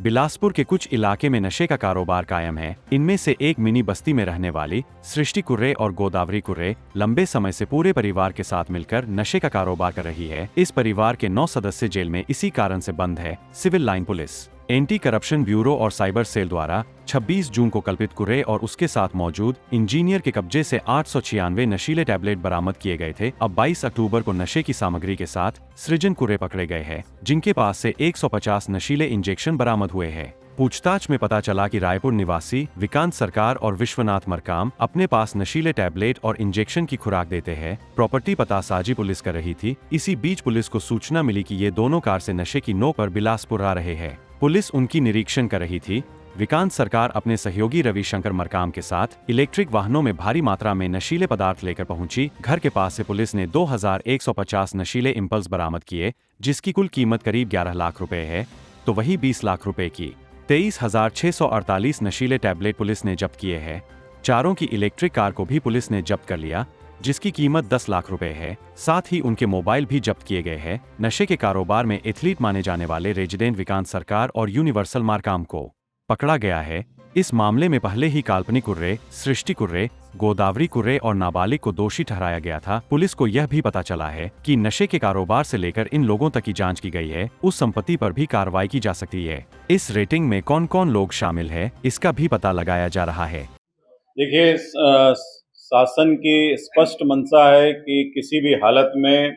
बिलासपुर के कुछ इलाके में नशे का कारोबार कायम है। इनमें से एक मिनी बस्ती में रहने वाली सृष्टि कुर्रे और गोदावरी कुर्रे लंबे समय से पूरे परिवार के साथ मिलकर नशे का कारोबार कर रही है। इस परिवार के 9 सदस्य जेल में इसी कारण से बंद है। Civil line police, anti corruption bureau और साइबर सेल द्वारा 26 जून को कल्पित कुर्रे और उसके साथ मौजूद इंजीनियर के कब्जे से 896 नशीले टैबलेट बरामद किए गए थे। अब 22 अक्टूबर को नशे की सामग्री के साथ सृजन कुर्रे पकड़े गए हैं, जिनके पास से 150 नशीले इंजेक्शन बरामद हुए हैं। पूछताछ में पता चला कि रायपुर निवासी विकांत सरकार और विश्वनाथ मरकाम अपने पास नशीले टैबलेट और इंजेक्शन की खुराक देते हैं। प्रॉपर्टी पता साजी पुलिस कर रही थी। इसी बीच पुलिस को सूचना मिली कि ये दोनों कार से नशे की नोक पर बिलासपुर आ रहे हैं। पुलिस उनकी निरीक्षण कर रही थी। विकांत सरकार अपने सहयोगी रविशंकर मरकाम के साथ इलेक्ट्रिक वाहनों में भारी मात्रा में नशीले पदार्थ लेकर पहुंची। घर के पास से पुलिस ने 2150 नशीले इंपल्स बरामद किए, जिसकी कुल कीमत करीब 11 लाख रुपए है, तो वही 20 लाख रुपए की 23,648 नशीले टैबलेट पुलिस ने जब्त किए हैं। चारों की इलेक्ट्रिक कार को भी पुलिस ने जब्त कर लिया, जिसकी कीमत 10 लाख रुपए है। साथ ही उनके मोबाइल भी जब्त किए गए हैं। नशे के कारोबार में एथलीट माने जाने वाले रेजिडेंट विकांत सरकार और यूनिवर्सल मारकाम को पकड़ा गया है। इस मामले में पहले ही काल्पनिक कुर्रे, सृष्टि कुर्रे, गोदावरी कुर्रे और नाबालिग को दोषी ठहराया गया था। पुलिस को यह भी पता चला है कि नशे के कारोबार से लेकर इन लोगों तक की जांच की गई है। उस संपत्ति पर भी कार्रवाई की जा सकती है। इस रेटिंग में कौन कौन लोग शामिल है, इसका भी पता लगाया जा रहा है। देखिए, शासन की स्पष्ट मंशा है कि किसी भी हालत में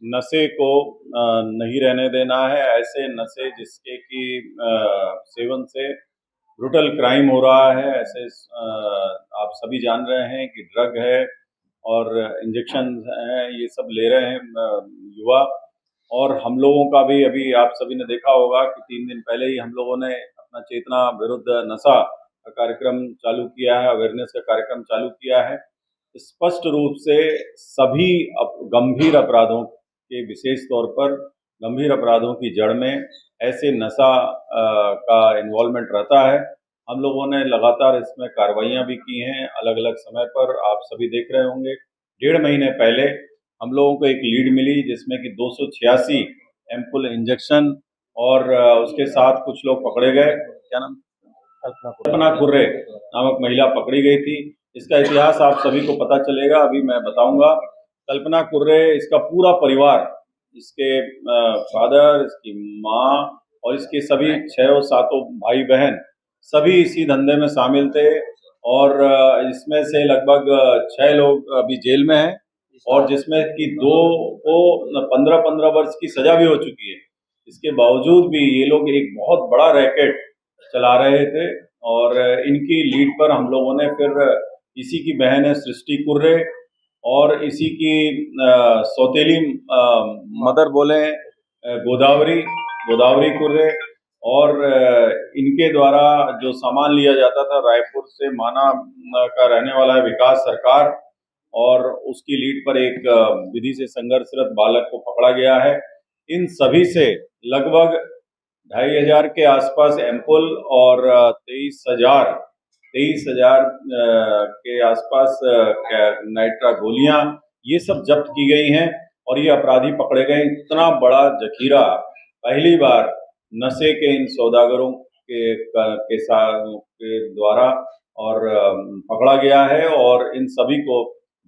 नशे को नहीं रहने देना है। ऐसे नशे जिसके कि सेवन से ब्रूटल क्राइम हो रहा है, ऐसे आप सभी जान रहे हैं कि ड्रग है और इंजेक्शन हैं, ये सब ले रहे हैं युवा। और हम लोगों का भी अभी आप सभी ने देखा होगा कि 3 दिन पहले ही हम लोगों ने अपना चेतना विरुद्ध नशा का कार्यक्रम चालू किया है, अवेयरनेस का कार्यक्रम चालू किया है। स्पष्ट रूप से सभी गंभीर अपराधों के, विशेष तौर पर गंभीर अपराधों की जड़ में ऐसे नशा का इन्वॉल्वमेंट रहता है। हम लोगों ने लगातार इसमें कार्रवाइयाँ भी की हैं अलग अलग समय पर। आप सभी देख रहे होंगे, 1.5 महीने पहले हम लोगों को एक लीड मिली जिसमें कि 286 एम्पुल इंजेक्शन और उसके साथ कुछ लोग पकड़े गए। क्या नाम? कल्पना कुर्रे नामक महिला पकड़ी गई थी। इसका इतिहास आप सभी को पता चलेगा, अभी मैं बताऊंगा। कल्पना कुर्रे, इसका पूरा परिवार, इसके फादर, इसकी माँ और इसके सभी 6 और 7 भाई बहन सभी इसी धंधे में शामिल थे। और इसमें से लगभग 6 लोग अभी जेल में हैं और जिसमें कि 2 को 15-15 वर्ष की सजा भी हो चुकी है। इसके बावजूद भी ये लोग एक बहुत बड़ा रैकेट चला रहे थे और इनकी लीड पर हम लोगों ने फिर इसी की बहन है सृष्टि कुर्रे और इसी की सौतेली मदर बोले गोदावरी कुर्रे और इनके द्वारा जो सामान लिया जाता था रायपुर से, माना का रहने वाला है विकास सरकार, और उसकी लीड पर एक विधि से संघर्षरत बालक को पकड़ा गया है। इन सभी से लगभग 2,500 के आसपास एम्पुल और 23,000 के आसपास नाइट्रा गोलियां, ये सब जब्त की गई हैं और ये अपराधी पकड़े गए। इतना बड़ा जखीरा पहली बार नशे के इन सौदागरों के द्वारा और पकड़ा गया है और इन सभी को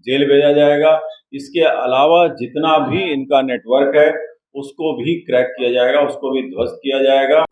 जेल भेजा जाएगा। इसके अलावा जितना भी इनका नेटवर्क है उसको भी क्रैक किया जाएगा, उसको भी ध्वस्त किया जाएगा।